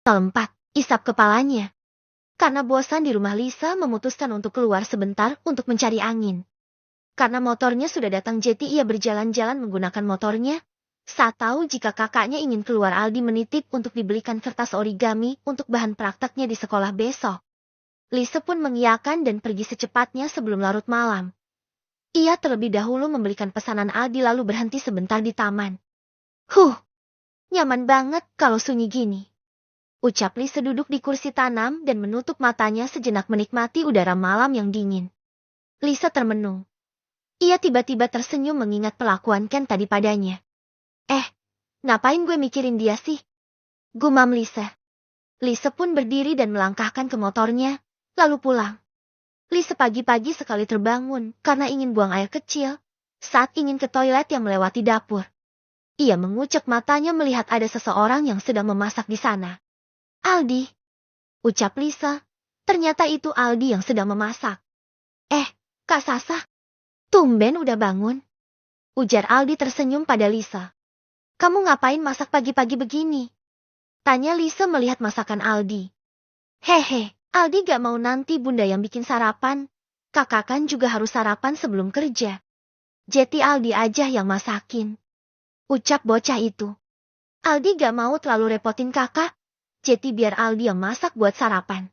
Keempat, isap kepalanya. Karena bosan di rumah, Lisa memutuskan untuk keluar sebentar untuk mencari angin. Karena motornya sudah datang, jadi ia berjalan-jalan menggunakan motornya. Saat tahu jika kakaknya ingin keluar, Aldi menitip untuk dibelikan kertas origami untuk bahan prakteknya di sekolah besok. Lisa pun mengiyakan dan pergi secepatnya sebelum larut malam. Ia terlebih dahulu membelikan pesanan Aldi lalu berhenti sebentar di taman. Nyaman banget kalau sunyi gini. Ucap Lisa duduk di kursi tanam dan menutup matanya sejenak menikmati udara malam yang dingin. Lisa termenung. Ia tiba-tiba tersenyum mengingat perlakuan Ken tadi padanya. Ngapain gue mikirin dia sih? Gumam Lisa. Lisa pun berdiri dan melangkahkan ke motornya, lalu pulang. Lisa pagi-pagi sekali terbangun karena ingin buang air kecil, saat ingin ke toilet yang melewati dapur. Ia mengucek matanya melihat ada seseorang yang sedang memasak di sana. Aldi, ucap Lisa. Ternyata itu Aldi yang sedang memasak. Kak Sasa, tumben udah bangun. Ujar Aldi tersenyum pada Lisa. Kamu ngapain masak pagi-pagi begini? Tanya Lisa melihat masakan Aldi. Hehe, Aldi gak mau nanti bunda yang bikin sarapan. Kakak kan juga harus sarapan sebelum kerja. Jadi Aldi aja yang masakin. Ucap bocah itu. Aldi gak mau terlalu repotin kakak. Jeti biar Aldi yang masak buat sarapan.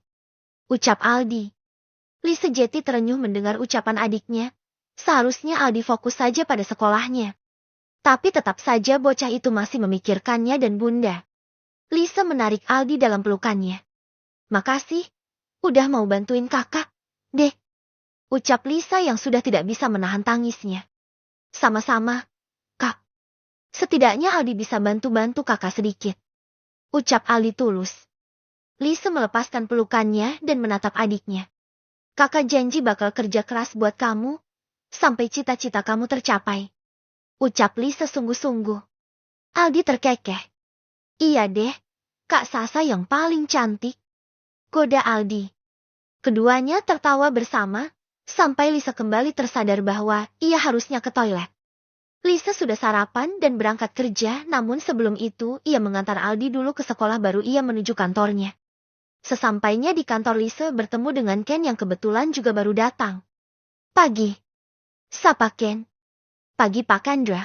Ucap Aldi. Lisa Jeti terenyuh mendengar ucapan adiknya. Seharusnya Aldi fokus saja pada sekolahnya. Tapi tetap saja bocah itu masih memikirkannya dan bunda. Lisa menarik Aldi dalam pelukannya. Makasih, udah mau bantuin kakak, deh. Ucap Lisa yang sudah tidak bisa menahan tangisnya. Sama-sama, Kak. Setidaknya Aldi bisa bantu-bantu kakak sedikit. Ucap Aldi tulus. Lisa melepaskan pelukannya dan menatap adiknya. Kakak janji bakal kerja keras buat kamu, sampai cita-cita kamu tercapai. Ucap Lisa sungguh-sungguh. Aldi terkekeh. Iya deh, Kak Sasa yang paling cantik. Goda Aldi. Keduanya tertawa bersama, sampai Lisa kembali tersadar bahwa ia harusnya ke toilet. Lisa sudah sarapan dan berangkat kerja, namun sebelum itu ia mengantar Aldi dulu ke sekolah baru ia menuju kantornya. Sesampainya di kantor Lisa bertemu dengan Ken yang kebetulan juga baru datang. Pagi. Sapa Ken. Pagi Pak Chandra.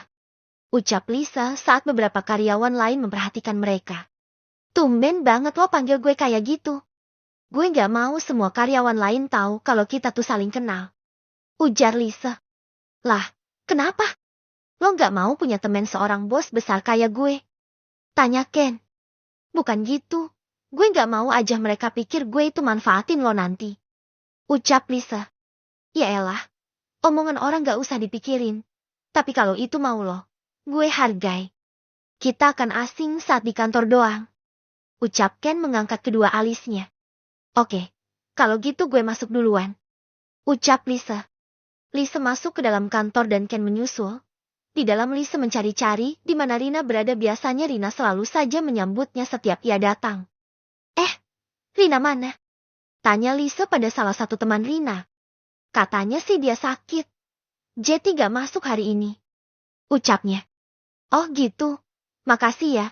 Ucap Lisa saat beberapa karyawan lain memperhatikan mereka. Tumben banget lo panggil gue kayak gitu. Gue gak mau semua karyawan lain tahu kalau kita tuh saling kenal. Ujar Lisa. Lah, kenapa? Lo gak mau punya temen seorang bos besar kayak gue? Tanya Ken. Bukan gitu. Gue gak mau aja mereka pikir gue itu manfaatin lo nanti. Ucap Lisa. Yaelah, omongan orang gak usah dipikirin. Tapi kalau itu mau lo, gue hargai. Kita akan asing saat di kantor doang. Ucap Ken mengangkat kedua alisnya. Oke, kalau gitu gue masuk duluan. Ucap Lisa. Lisa masuk ke dalam kantor dan Ken menyusul. Di dalam Lisa mencari-cari di mana Rina berada. Biasanya Rina selalu saja menyambutnya setiap ia datang. Rina mana? Tanya Lisa pada salah satu teman Rina. Katanya sih dia sakit. Jeti gak masuk hari ini. Ucapnya. Oh gitu, makasih ya.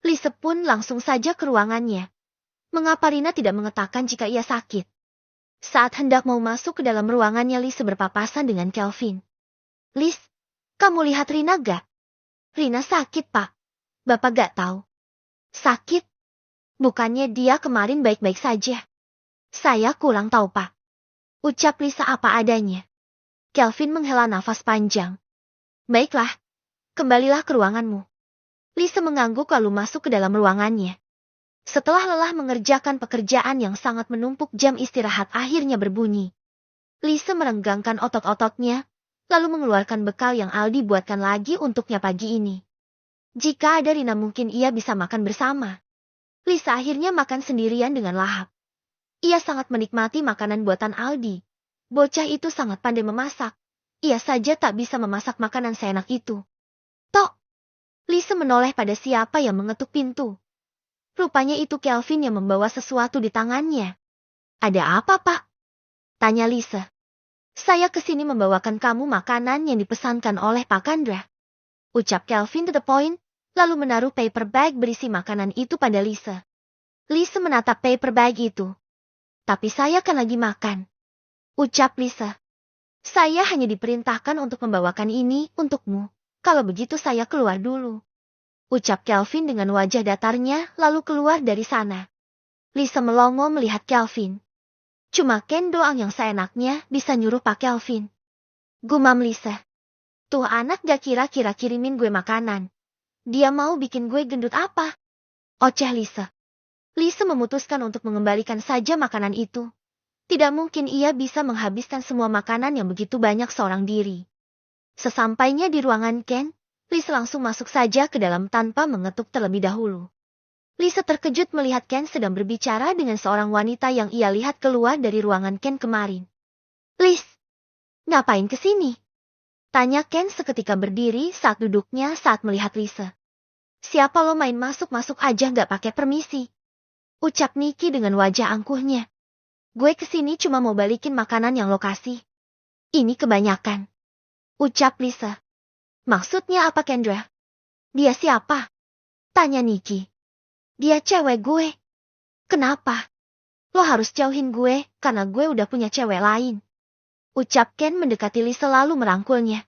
Lisa pun langsung saja ke ruangannya. Mengapa Rina tidak mengatakan jika ia sakit? Saat hendak mau masuk ke dalam ruangannya, Lisa berpapasan dengan Kelvin. Lis, kamu lihat Rina gak? Rina sakit, Pak. Bapak gak tahu. Sakit? Bukannya dia kemarin baik-baik saja. Saya kurang tahu, Pak. Ucap Lisa apa adanya. Kelvin menghela nafas panjang. Baiklah, kembalilah ke ruanganmu. Lisa mengangguk lalu masuk ke dalam ruangannya. Setelah lelah mengerjakan pekerjaan yang sangat menumpuk, jam istirahat akhirnya berbunyi. Lisa merenggangkan otot-ototnya, lalu mengeluarkan bekal yang Aldi buatkan lagi untuknya pagi ini. Jika ada Rina mungkin ia bisa makan bersama. Lisa akhirnya makan sendirian dengan lahap. Ia sangat menikmati makanan buatan Aldi. Bocah itu sangat pandai memasak. Ia saja tak bisa memasak makanan seenak itu. Tok! Lisa menoleh pada siapa yang mengetuk pintu. Rupanya itu Kelvin yang membawa sesuatu di tangannya. Ada apa, Pak? Tanya Lisa. Saya kesini membawakan kamu makanan yang dipesankan oleh Pak Chandra. Ucap Kelvin to the point, lalu menaruh paper bag berisi makanan itu pada Lisa. Lisa menatap paper bag itu. Tapi saya kan lagi makan. Ucap Lisa. Saya hanya diperintahkan untuk membawakan ini untukmu. Kalau begitu saya keluar dulu. Ucap Kelvin dengan wajah datarnya lalu keluar dari sana. Lisa melongo melihat Kelvin. Cuma Ken doang yang seenaknya bisa nyuruh Pak Kelvin. Gumam Lisa. Tuh anak gak kira-kira kirimin gue makanan. Dia mau bikin gue gendut apa? Oceh Lisa. Lisa memutuskan untuk mengembalikan saja makanan itu. Tidak mungkin ia bisa menghabiskan semua makanan yang begitu banyak seorang diri. Sesampainya di ruangan Ken, Lisa langsung masuk saja ke dalam tanpa mengetuk terlebih dahulu. Lisa terkejut melihat Ken sedang berbicara dengan seorang wanita yang ia lihat keluar dari ruangan Ken kemarin. Liz, ngapain kesini? Tanya Ken seketika berdiri saat duduknya saat melihat Lisa. Siapa lo main masuk-masuk aja gak pakai permisi? Ucap Nikki dengan wajah angkuhnya. Gue kesini cuma mau balikin makanan yang lo kasih. Ini kebanyakan. Ucap Lisa. Maksudnya apa Kendra? Dia siapa? Tanya Nikki. Dia cewek gue. Kenapa? Lo harus jauhin gue karena gue udah punya cewek lain. Ucap Ken mendekati Lisa lalu merangkulnya.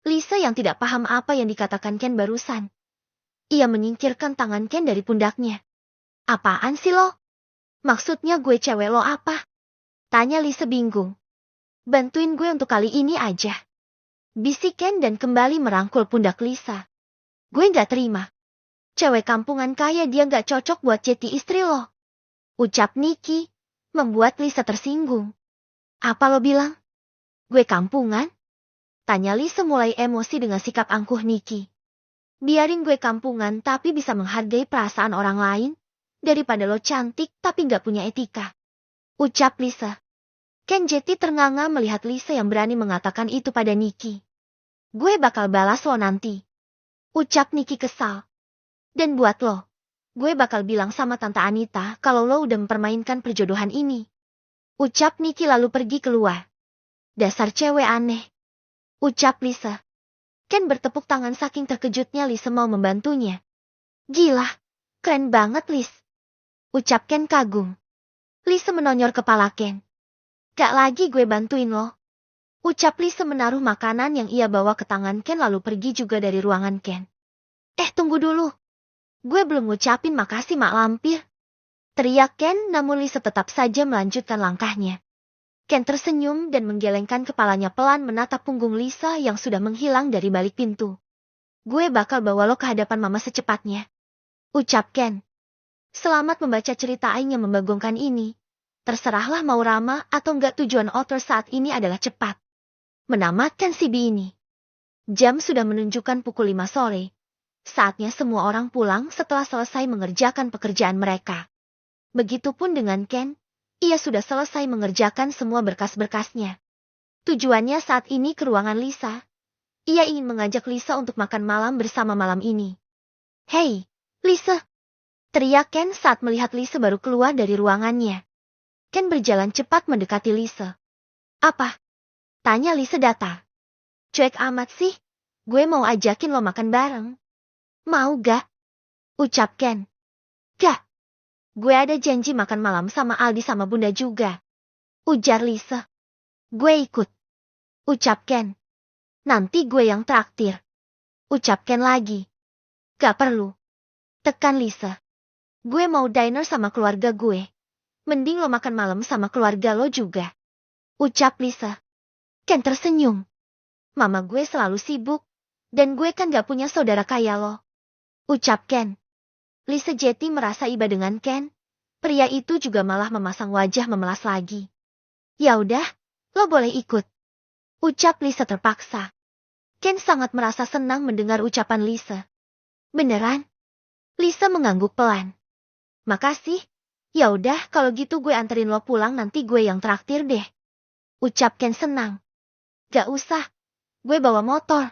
Lisa yang tidak paham apa yang dikatakan Ken barusan. Ia menyingkirkan tangan Ken dari pundaknya. Apaan sih lo? Maksudnya gue cewek lo apa? Tanya Lisa bingung. Bantuin gue untuk kali ini aja. Bisik Ken dan kembali merangkul pundak Lisa. Gue gak terima. Cewek kampungan kaya dia gak cocok buat jadi istri lo. Ucap Nikki, membuat Lisa tersinggung. Apa lo bilang? Gue kampungan? Tanya Lisa mulai emosi dengan sikap angkuh Nikki. Biarin gue kampungan tapi bisa menghargai perasaan orang lain, daripada lo cantik tapi gak punya etika. Ucap Lisa. Ken Jetty ternganga melihat Lisa yang berani mengatakan itu pada Nikki. Gue bakal balas lo nanti. Ucap Nikki kesal. Dan buat lo, gue bakal bilang sama Tante Anita kalau lo udah mempermainkan perjodohan ini. Ucap Nikki lalu pergi keluar. Dasar cewek aneh. Ucap Lisa. Ken bertepuk tangan saking terkejutnya Lisa mau membantunya. Gila, keren banget Liz. Ucap Ken kagum. Lisa menonyor kepala Ken. Gak lagi gue bantuin lo. Ucap Lisa menaruh makanan yang ia bawa ke tangan Ken lalu pergi juga dari ruangan Ken. Tunggu dulu. Gue belum ngucapin makasih Mak Lampir. Teriak Ken namun Lisa tetap saja melanjutkan langkahnya. Ken tersenyum dan menggelengkan kepalanya pelan menatap punggung Lisa yang sudah menghilang dari balik pintu. Gue bakal bawa lo ke hadapan mama secepatnya. Ucap Ken. Selamat membaca cerita Aing yang membagongkan ini. Terserahlah mau Rama atau enggak tujuan author saat ini adalah cepat. Menamatkan CB ini. Jam sudah menunjukkan pukul 5 sore. Saatnya semua orang pulang setelah selesai mengerjakan pekerjaan mereka. Begitupun dengan Ken, ia sudah selesai mengerjakan semua berkas-berkasnya. Tujuannya saat ini ke ruangan Lisa. Ia ingin mengajak Lisa untuk makan malam bersama malam ini. Hei, Lisa! Teriak Ken saat melihat Lisa baru keluar dari ruangannya. Ken berjalan cepat mendekati Lisa. Apa? Tanya Lisa datar. Cuek amat sih, gue mau ajakin lo makan bareng. Mau gak? Ucap Ken. Gak. Gue ada janji makan malam sama Aldi sama Bunda juga. Ujar Lisa. Gue ikut. Ucap Ken. Nanti gue yang traktir. Ucap Ken lagi. Gak perlu. Tekan Lisa. Gue mau diner sama keluarga gue. Mending lo makan malam sama keluarga lo juga. Ucap Lisa. Ken tersenyum. Mama gue selalu sibuk. Dan gue kan gak punya saudara kaya lo. Ucap Ken. Lisa Jetty merasa iba dengan Ken. Pria itu juga malah memasang wajah memelas lagi. Ya udah, lo boleh ikut. Ucap Lisa terpaksa. Ken sangat merasa senang mendengar ucapan Lisa. Beneran? Lisa mengangguk pelan. Makasih. Ya udah, kalau gitu gue anterin lo pulang nanti gue yang traktir deh. Ucap Ken senang. Gak usah. Gue bawa motor.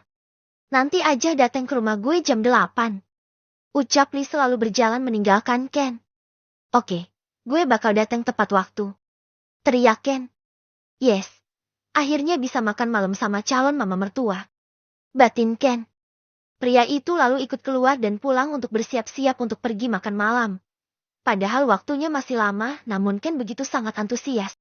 Nanti aja datang ke rumah gue jam 8. Ucap Lisa lalu berjalan meninggalkan Ken. Oke, gue bakal datang tepat waktu. Teriak Ken. Yes. Akhirnya bisa makan malam sama calon mama mertua. Batin Ken. Pria itu lalu ikut keluar dan pulang untuk bersiap-siap untuk pergi makan malam. Padahal waktunya masih lama, namun Ken begitu sangat antusias.